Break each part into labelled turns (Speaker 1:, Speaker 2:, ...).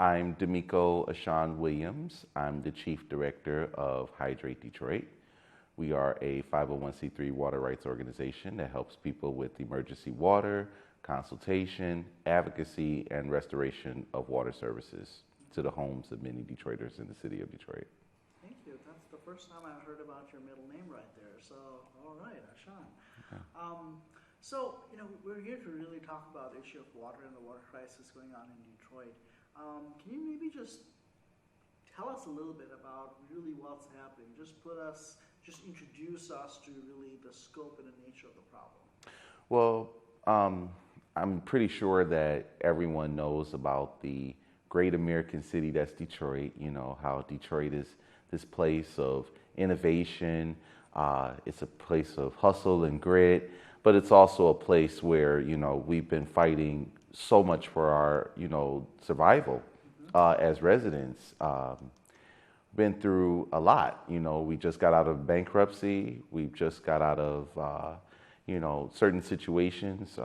Speaker 1: I'm Meeko Williams. I'm the Chief Director of Hydrate Detroit. We are a 501c3 water rights organization that helps people with emergency water, consultation, advocacy, and restoration of water services to the homes of many Detroiters in the city of Detroit.
Speaker 2: Thank you. That's the first time I heard about your middle name right there. So, all right, Ashan.
Speaker 1: Okay.
Speaker 2: We're here to really talk about the issue of water and the water crisis going on in Detroit. Can you maybe just tell us a little bit about really what's happening? Just introduce us to really the scope and the nature of the problem.
Speaker 1: Well, I'm pretty sure that everyone knows about the great American city that's Detroit. You know, how Detroit is this place of innovation. It's a place of hustle and grit, but it's also a place where, we've been fighting so much for our, survival as residents. Been through a lot. We just got out of bankruptcy. We've just got out of, certain situations.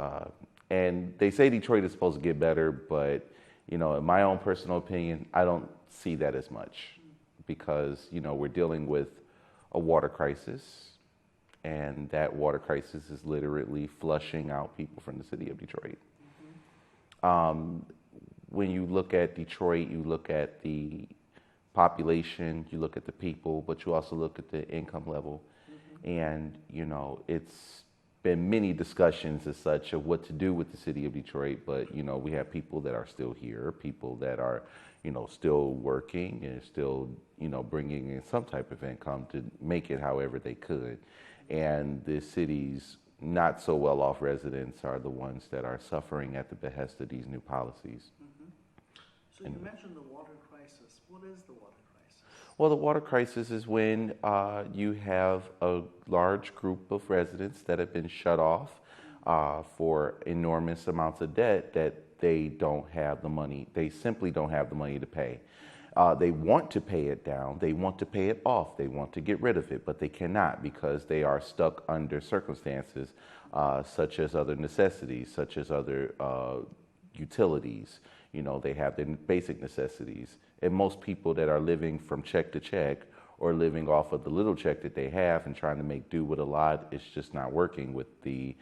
Speaker 1: And they say Detroit is supposed to get better, but, in my own personal opinion, I don't see that as much because, we're dealing with a water crisis, and that water crisis is literally flushing out people from the city of Detroit. When you look at Detroit, you look at the population, you look at the people, but you also look at the income level. And, it's been many discussions as such of what to do with the city of Detroit, but, we have people that are still here, people that are, still working and still, bringing in some type of income to make it however they could. And the city's not so well off residents are the ones that are suffering at the behest of these new policies.
Speaker 2: So you mentioned the water crisis. What is the water crisis?
Speaker 1: Well, the water crisis is when you have a large group of residents that have been shut off for enormous amounts of debt that they don't have the money. They simply don't have the money to pay. They want to pay it down. They want to pay it off. They want to get rid of it, but they cannot because they are stuck under circumstances such as other necessities, such as other utilities. They have their basic necessities. And most people that are living from check to check or living off of the little check that they have and trying to make do with a lot, it's just not working with the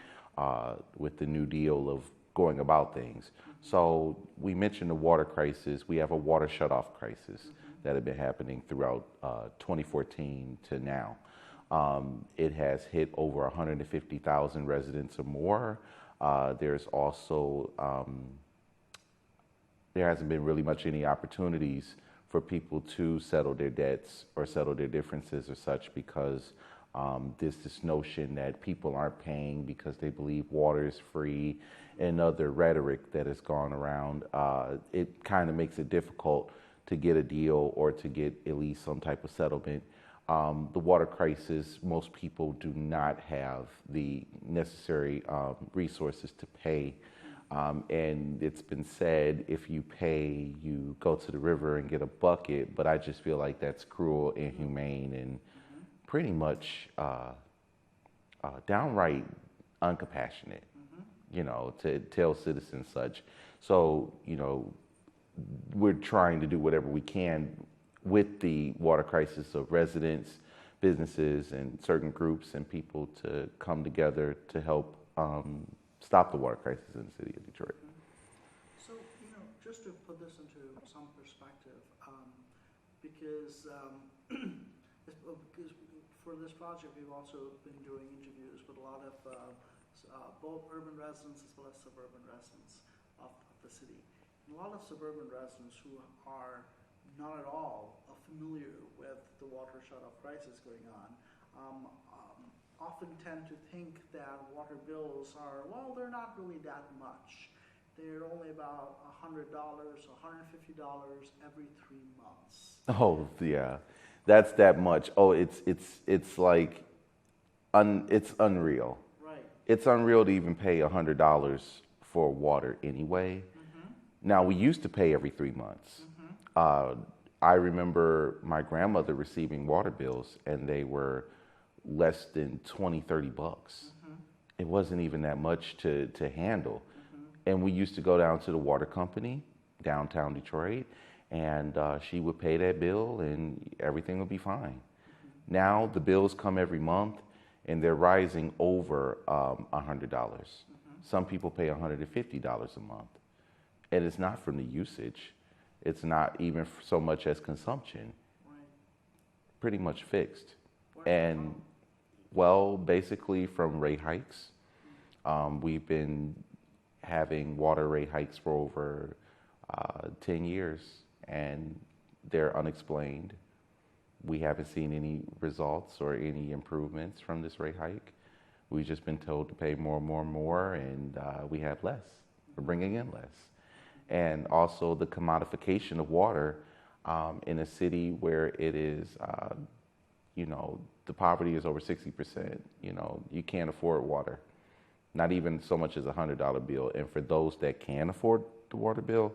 Speaker 1: New Deal of going about things. So we mentioned the water crisis. We have a water shutoff crisis that had been happening throughout 2014 to now. It has hit over 150,000 residents or more. There's also there hasn't been really much any opportunities for people to settle their debts or settle their differences or such because there's this notion that people aren't paying because they believe water is free and other rhetoric that has gone around. It kind of makes it difficult to get a deal or to get at least some type of settlement. The water crisis, most people do not have the necessary resources to pay. And it's been said, if you pay, you go to the river and get a bucket, but I just feel like that's cruel, inhumane, and pretty much downright uncompassionate, to tell citizens such. So, we're trying to do whatever we can with the water crisis of residents, businesses, and certain groups and people to come together to help stop the water crisis in the city of Detroit.
Speaker 2: So, just to put this into some perspective, because for this project, we've also been doing interviews with a lot of both urban residents as well as suburban residents of the city. And a lot of suburban residents who are not at all familiar with the water shutoff crisis going on often tend to think that water bills are, they're not really that much. They're only about $100, $150 every 3 months.
Speaker 1: Oh, yeah. That's that much. Oh, it's like, it's unreal.
Speaker 2: Right.
Speaker 1: It's unreal to even pay $100 for water anyway. Now, we used to pay every 3 months. I remember my grandmother receiving water bills, and they were less than $20-$30. It wasn't even that much to handle. And we used to go down to the water company downtown Detroit, and she would pay that bill and everything would be fine. Now the bills come every month and they're rising over $100. Some people pay $150 a month, and it's not from the usage. It's not even so much as consumption.
Speaker 2: Right.
Speaker 1: Pretty much fixed.
Speaker 2: Where's
Speaker 1: And well, basically from rate hikes. We've been having water rate hikes for over 10 years, and they're unexplained. We haven't seen any results or any improvements from this rate hike. We've just been told to pay more and more and more, and we have less. We're bringing in less. And also the commodification of water in a city where it is, you know, the poverty is over 60%. You know, you can't afford water, not even so much as a $100 bill. And for those that can afford the water bill,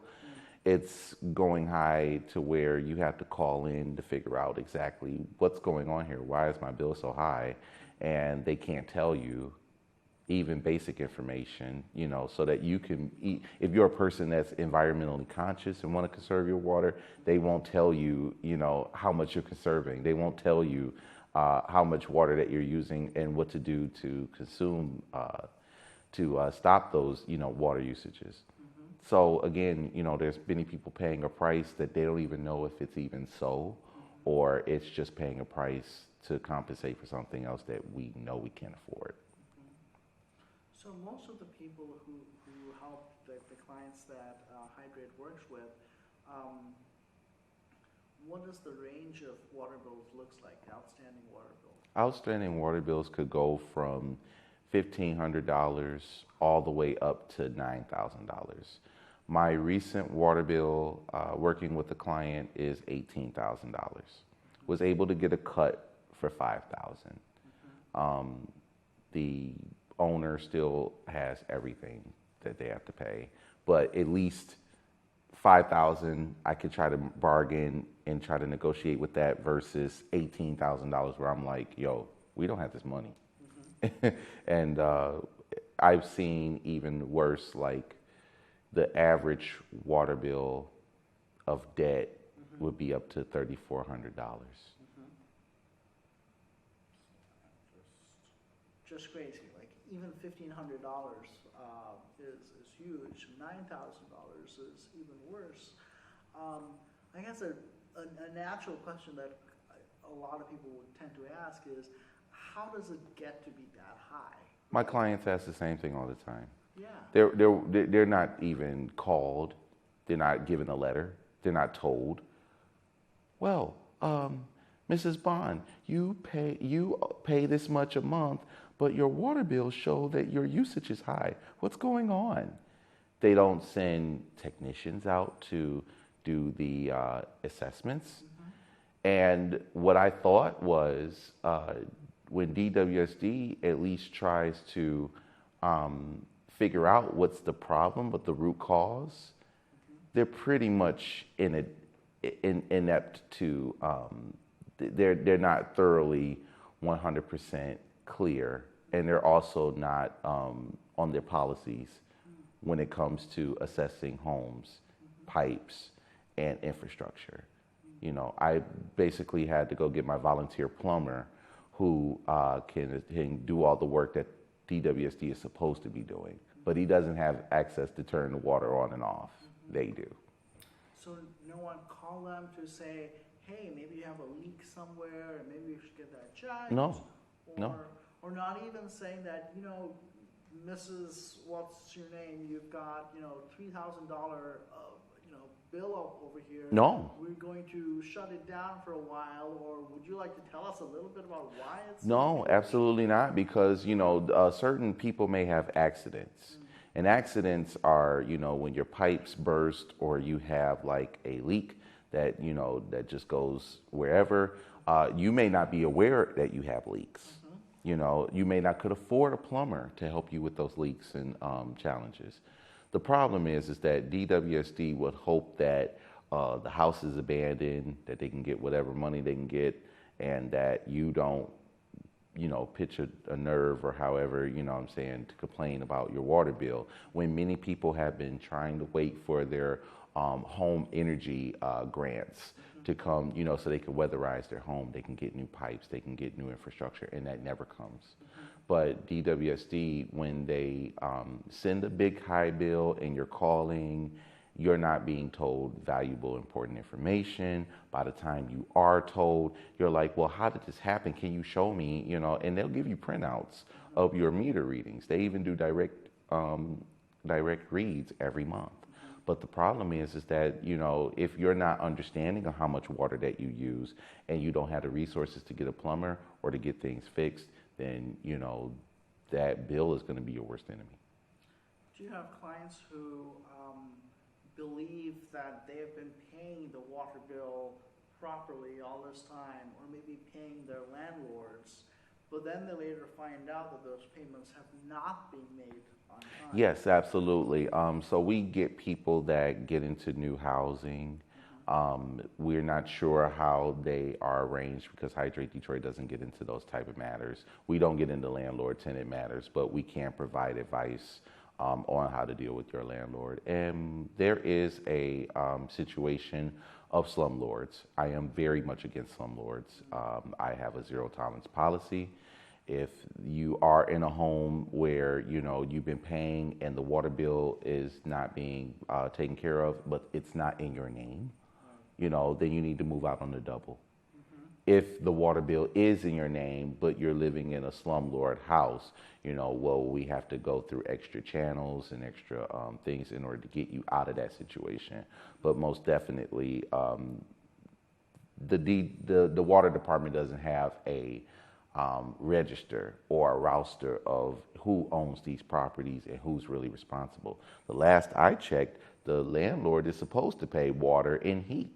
Speaker 1: it's going high to where you have to call in to figure out exactly what's going on here. Why is my bill so high? And they can't tell you even basic information, you know, so that you can eat. If you're a person that's environmentally conscious and want to conserve your water, they won't tell you, you know, how much you're conserving. They won't tell you how much water that you're using and what to do to consume, to stop those, you know, water usages. So again, you know, there's many people paying a price that they don't even know if it's even so, or it's just paying a price to compensate for something else that we know we can't afford.
Speaker 2: So most of the people who help the clients that Hydrate works with, what does the range of water bills looks like, outstanding water bills?
Speaker 1: Outstanding water bills could go from $1,500 all the way up to $9,000. My recent water bill, working with the client, is $18,000. Was able to get a cut for $5,000. The owner still has everything that they have to pay, but at least $5,000 I could try to bargain and try to negotiate with that versus $18,000 where I'm like, yo, we don't have this money. And I've seen even worse, like the average water bill of debt would be up to $3,400.
Speaker 2: Just crazy. Like even $1,500 is huge. $9,000 is even worse. I guess a natural question that a lot of people would tend to ask is, how does it get to be that high?
Speaker 1: My clients ask the same thing all the time.
Speaker 2: Yeah.
Speaker 1: They're not even called. They're not given a letter. They're not told. Well, Mrs. Bond, you pay this much a month, but your water bills show that your usage is high. What's going on? They don't send technicians out to do the assessments. And what I thought was when DWSD at least tries to figure out what's the problem, but the root cause, they're pretty much inept to, they're not thoroughly 100% clear, and they're also not on their policies when it comes to assessing homes, pipes, and infrastructure. You know, I basically had to go get my volunteer plumber who can do all the work that DWSD is supposed to be doing, but he doesn't have access to turn the water on and off. They do.
Speaker 2: So no one called them to say, hey, maybe you have a leak somewhere, and maybe you should get that checked?
Speaker 1: No, no.
Speaker 2: Or not even saying that, you know, Mrs. What's your name? You've got, you know, $3,000, bill over here.
Speaker 1: No.
Speaker 2: We're going to shut it down for a while, or would you like to tell us a little bit about why it's?
Speaker 1: No, absolutely not, because, you know, certain people may have accidents. And accidents are, you know, when your pipes burst or you have like a leak that, you know, that just goes wherever. You may not be aware that you have leaks. You know, you may not could afford a plumber to help you with those leaks and challenges. The problem is that DWSD would hope that the house is abandoned, that they can get whatever money they can get, and that you don't, you know, pitch a nerve or however, you know what I'm saying, to complain about your water bill, when many people have been trying to wait for their home energy grants to come, so they can weatherize their home. They can get new pipes, they can get new infrastructure, and that never comes. But DWSD, when they send a big high bill and you're calling, you're not being told valuable, important information. By the time you are told, you're like, well, how did this happen? Can you show me? And they'll give you printouts of your meter readings. They even do direct reads every month. But the problem is that, if you're not understanding of how much water that you use and you don't have the resources to get a plumber or to get things fixed, then, that bill is going to be your worst enemy.
Speaker 2: Do you have clients who believe that they have been paying the water bill properly all this time, or maybe paying their landlords, but then they later find out that those payments have not been made on time?
Speaker 1: Yes, absolutely. So we get people that get into new housing. We're not sure how they are arranged because Hydrate Detroit doesn't get into those type of matters. We don't get into landlord-tenant matters, but we can provide advice on how to deal with your landlord. And there is a situation of slumlords. I am very much against slumlords. I have a zero tolerance policy. If you are in a home where you've been paying and the water bill is not being taken care of, but it's not in your name, then you need to move out on the double. If the water bill is in your name, but you're living in a slumlord house, we have to go through extra channels and extra things in order to get you out of that situation. But most definitely, the water department doesn't have a register or a roster of who owns these properties and who's really responsible. The last I checked, the landlord is supposed to pay water and heat.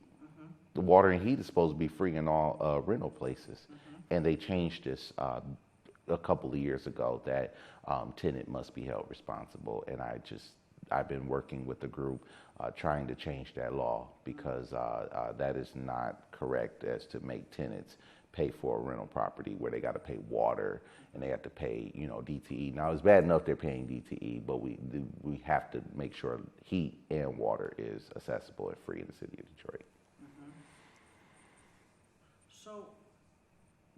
Speaker 1: The water and heat is supposed to be free in all rental places. And they changed this a couple of years ago that tenant must be held responsible. And I've been working with the group trying to change that law because that is not correct as to make tenants pay for a rental property where they got to pay water and they have to pay, DTE. Now it's bad enough they're paying DTE, but we have to make sure heat and water is accessible and free in the city of Detroit.
Speaker 2: So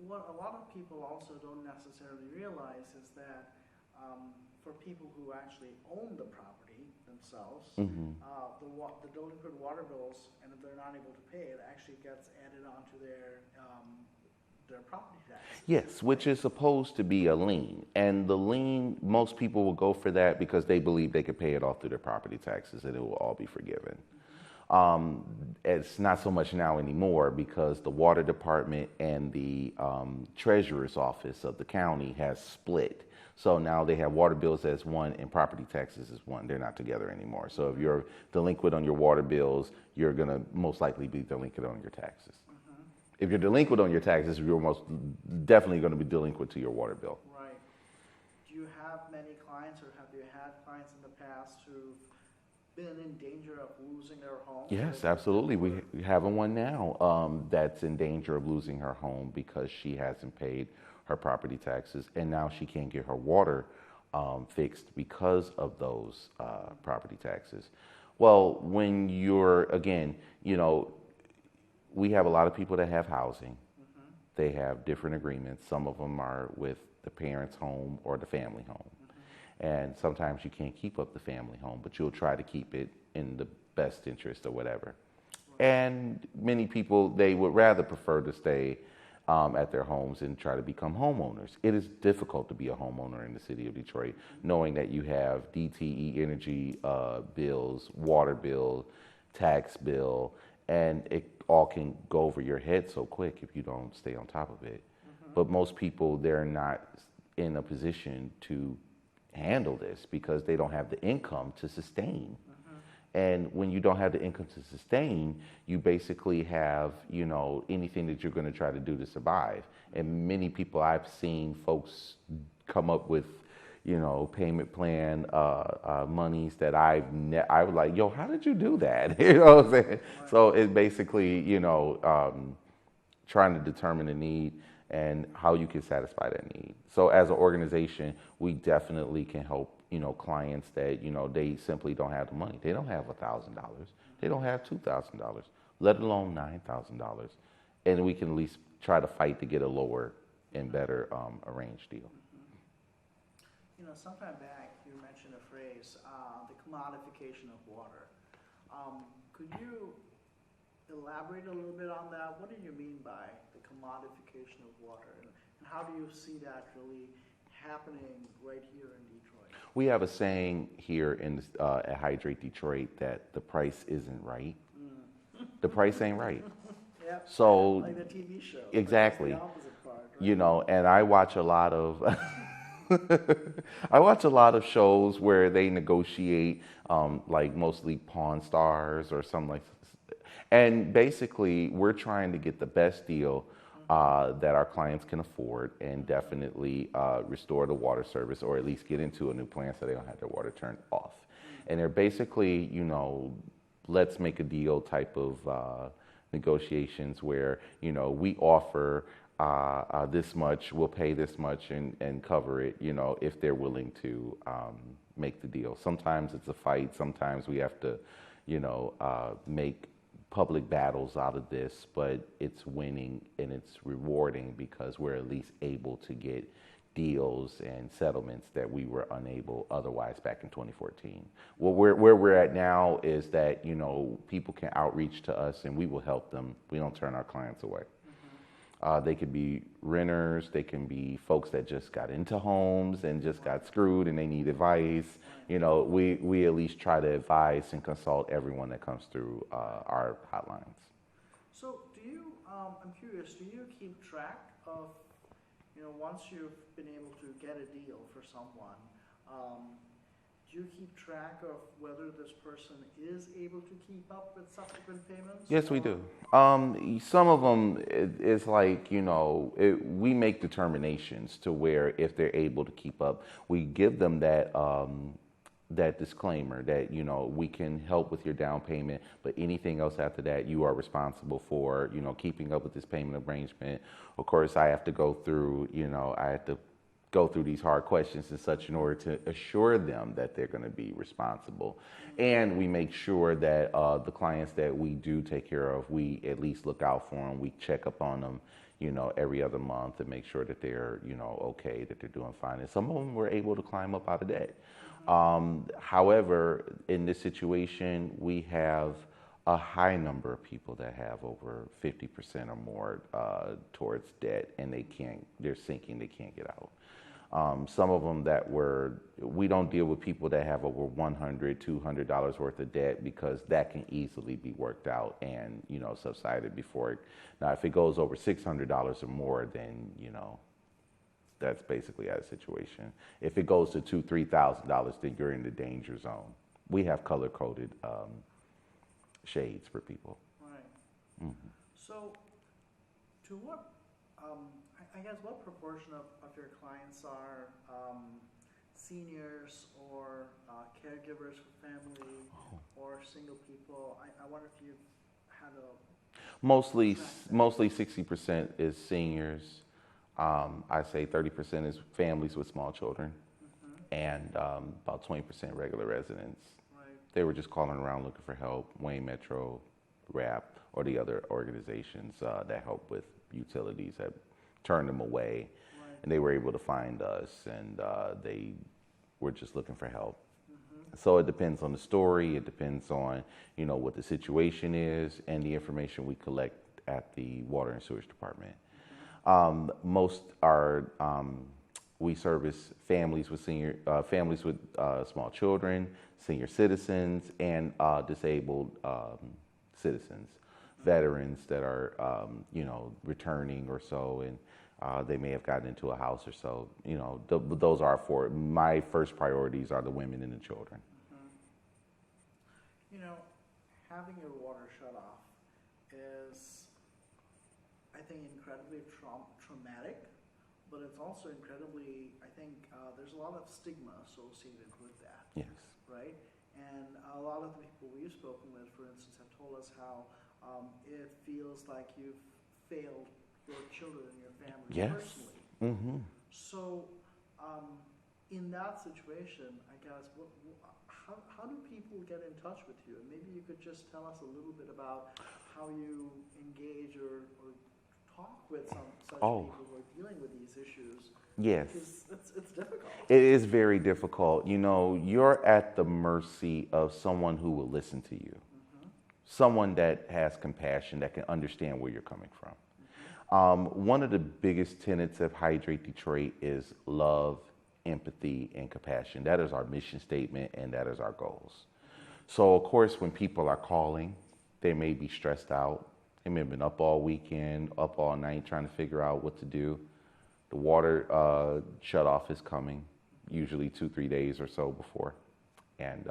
Speaker 2: what a lot of people also don't necessarily realize is that for people who actually own the property themselves, the delinquent water bills, and if they're not able to pay it, actually gets added onto their property tax.
Speaker 1: Yes, which is supposed to be a lien. And the lien, most people will go for that because they believe they could pay it off through their property taxes and it will all be forgiven. It's not so much now anymore because the water department and the treasurer's office of the county has split. So now they have water bills as one and property taxes as one. They're not together anymore. So if you're delinquent on your water bills, you're going to most likely be delinquent on your taxes. If you're delinquent on your taxes, you're most definitely going to be delinquent to your water bill.
Speaker 2: Right. Do you have many clients, or have you had clients in the past who've been in danger of losing their home?
Speaker 1: Yes, absolutely. We have one now that's in danger of losing her home because she hasn't paid her property taxes, and now she can't get her water fixed because of those property taxes. Well, when you're, again, we have a lot of people that have housing. They have different agreements. Some of them are with the parents' home or the family home. And sometimes you can't keep up the family home, but you'll try to keep it in the best interest or whatever. And many people, they would rather prefer to stay at their homes and try to become homeowners. It is difficult to be a homeowner in the city of Detroit, knowing that you have DTE energy bills, water bill, tax bill, and it all can go over your head so quick if you don't stay on top of it. But most people, they're not in a position to handle this because they don't have the income to sustain. And when you don't have the income to sustain, you basically have, anything that you're going to try to do to survive. And many people I've seen folks come up with, payment plan monies that I was like, yo, how did you do that? You know what I'm saying? So it's basically, trying to determine the need and how you can satisfy that need. So as an organization, we definitely can help, clients that, they simply don't have the money. They don't have $1,000. They don't have $2,000, let alone $9,000, and we can at least try to fight to get a lower and better arranged deal.
Speaker 2: You know, sometime back you mentioned a phrase, the commodification of water. Could you elaborate a little bit on that? What do you mean by the commodification of water, and how do you see that really happening right here in Detroit?
Speaker 1: We have a saying here at Hydrate Detroit that the price isn't right. The price ain't right.
Speaker 2: Yep.
Speaker 1: So
Speaker 2: Like the TV show.
Speaker 1: exactly.
Speaker 2: That's the opposite part, right?
Speaker 1: You know, and I watch a lot of I watch a lot of shows where they negotiate, like mostly Pawn Stars or something like. And basically, we're trying to get the best deal that our clients can afford, and definitely restore the water service, or at least get into a new plant so they don't have their water turned off. And they're basically, you know, let's make a deal type of negotiations where, you know, we offer this much, we'll pay this much and cover it, you know, if they're willing to make the deal. Sometimes it's a fight, sometimes we have to, you know, make public battles out of this, but it's winning and it's rewarding because we're at least able to get deals and settlements that we were unable otherwise back in 2014. Well, where we're at now is that, you know, people can outreach to us and we will help them. We don't turn our clients away. They could be renters, they can be folks that just got into homes and just got screwed and they need advice. You know, we at least try to advise and consult everyone that comes through our hotlines.
Speaker 2: So do you, I'm curious, do you keep track of, you know, once you've been able to get a deal for someone, do you keep track of whether this person is able to keep up with subsequent payments?
Speaker 1: Yes, we do. Some of them is like, you know, we make determinations to where if they're able to keep up, we give them that that disclaimer that, you know, we can help with your down payment, but anything else after that, you are responsible for, you know, keeping up with this payment arrangement. Of course, I have to go through, you know, I have to go through these hard questions and such in order to assure them that they're going to be responsible. And we make sure that the clients that we do take care of, we at least look out for them. We check up on them, you know, every other month and make sure that they're, you know, okay, that they're doing fine. And some of them were able to climb up out of debt. However, in this situation, we have a high number of people that have over 50% or more towards debt, and they're sinking, they can't get out. Some of them we don't deal with people that have over $100, $200 worth of debt because that can easily be worked out and, you know, subsided before. Now, if it goes over $600 or more, then, you know, that's basically out of situation. If it goes to $2,000, $3,000, then you're in the danger zone. We have color-coded shades for people.
Speaker 2: Right. Mm-hmm. So, to what, I guess, what proportion of your clients are seniors or caregivers for family or single people? I wonder if you've had a...
Speaker 1: Mostly 60% is seniors. I say 30% is families with small children, and about 20% regular residents.
Speaker 2: Right.
Speaker 1: They were just calling around looking for help. Wayne Metro, RAP, or the other organizations that help with utilities have turned them away, right. And they were able to find us, and they were just looking for help. So it depends on the story. It depends on, you know, what the situation is and the information we collect at the Water and Sewage Department. Most are, we service families with small children, senior citizens, and disabled citizens, veterans that are, you know, returning or so, and they may have gotten into a house or so. You know, those are my first priorities are the women and the children.
Speaker 2: You know, having your water shut off is, I think, incredibly traumatic, but it's also incredibly, I think, there's a lot of stigma associated with that.
Speaker 1: Yes.
Speaker 2: Right? And a lot of the people we've spoken with, for instance, have told us how it feels like you've failed your children and your family personally. So, in that situation, I guess, how do people get in touch with you? And maybe you could just tell us a little bit about how you engage or talk with such people who are dealing with these issues.
Speaker 1: Yes.
Speaker 2: Because it's difficult.
Speaker 1: It is very difficult. You know, you're at the mercy of someone who will listen to you, someone that has compassion, that can understand where you're coming from. One of the biggest tenets of Hydrate Detroit is love, empathy, and compassion. That is our mission statement, and that is our goals. So, of course, when people are calling, they may be stressed out. They may have been up all weekend, up all night, trying to figure out what to do. The water shut-off is coming, usually 2-3 days or so before. And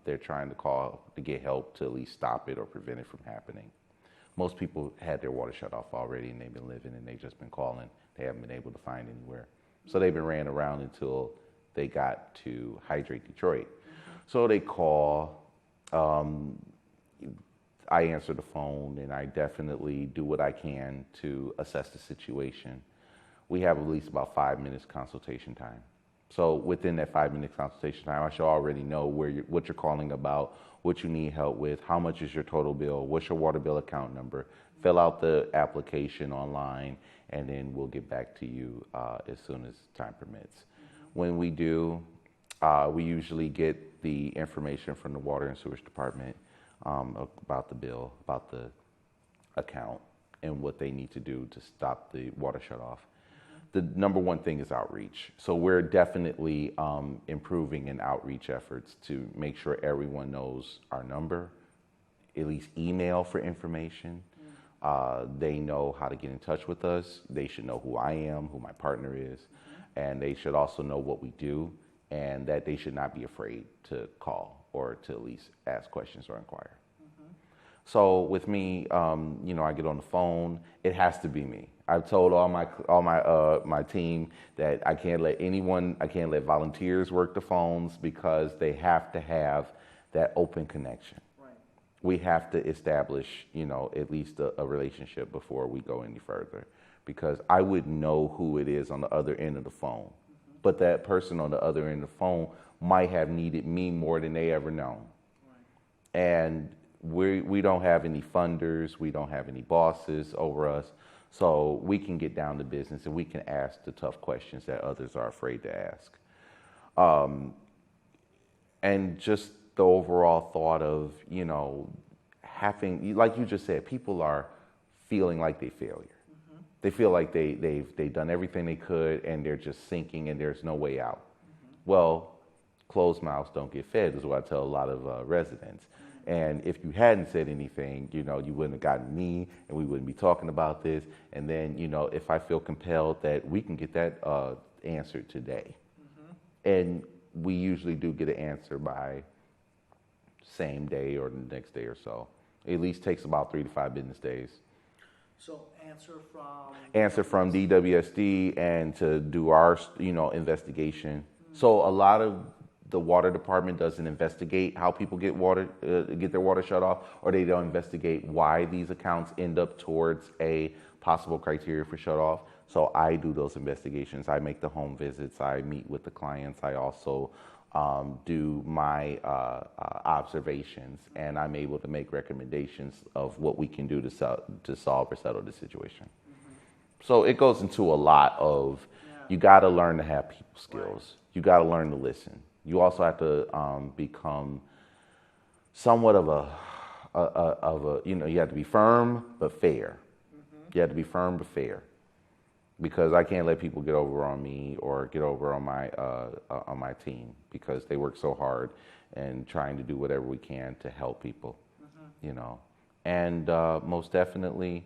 Speaker 1: they're trying to call to get help to at least stop it or prevent it from happening. Most people had their water shut off already, and they've been living, and they've just been calling. They haven't been able to find anywhere. So they've been ran around until they got to Hydrate Detroit. So they call. I answer the phone, and I definitely do what I can to assess the situation. We have at least about 5 minutes consultation time. So within that 5 minute consultation time, I should already know what you're calling about, what you need help with, how much is your total bill, what's your water bill account number. Fill out the application online, and then we'll get back to you as soon as time permits. When we do, we usually get the information from the Water and Sewage Department about the bill, about the account, and what they need to do to stop the water shut off. The number one thing is outreach. So we're definitely improving in outreach efforts to make sure everyone knows our number, at least email for information. They know how to get in touch with us. They should know who I am, who my partner is, and they should also know what we do, and that they should not be afraid to call or to at least ask questions or inquire. So with me, you know, I get on the phone. It has to be me. I've told all my team that I can't let volunteers work the phones, because they have to have that open connection.
Speaker 2: Right.
Speaker 1: We have to establish, you know, at least a relationship before we go any further, because I wouldn't know who it is on the other end of the phone, but that person on the other end of the phone might have needed me more than they ever known. Right. And we don't have any funders, we don't have any bosses over us, so we can get down to business and we can ask the tough questions that others are afraid to ask. And just the overall thought of, you know, having, like you just said, people are feeling like they failure. They feel like they've done everything they could, and they're just sinking and there's no way out. Well, closed mouths don't get fed is what I tell a lot of residents. And if you hadn't said anything, you know, you wouldn't have gotten me, and we wouldn't be talking about this. And then, you know, if I feel compelled that we can get that answered today, and we usually do get an answer by same day or the next day or so. It at least takes about 3 to 5 business days.
Speaker 2: So
Speaker 1: answer from DWSD, and to do our, you know, investigation. So a lot of the water department doesn't investigate how people get their water shut off, or they don't investigate why these accounts end up towards a possible criteria for shut off. So I do those investigations. I make the home visits. I meet with the clients. I also do my observations, and I'm able to make recommendations of what we can do to solve or settle the situation. So it goes into a lot of, you got to learn to have people skills. Right. You got to learn to listen. You also have to become somewhat of a, you know, you have to be firm but fair. You have to be firm but fair, because I can't let people get over on me or get over on my team, because they work so hard and trying to do whatever we can to help people, you know. And most definitely,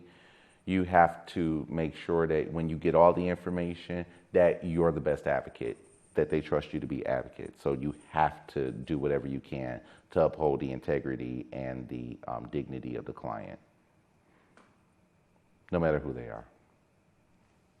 Speaker 1: you have to make sure that when you get all the information, that you're the best advocate, that they trust you to be advocate. So you have to do whatever you can to uphold the integrity and the dignity of the client, no matter who they are.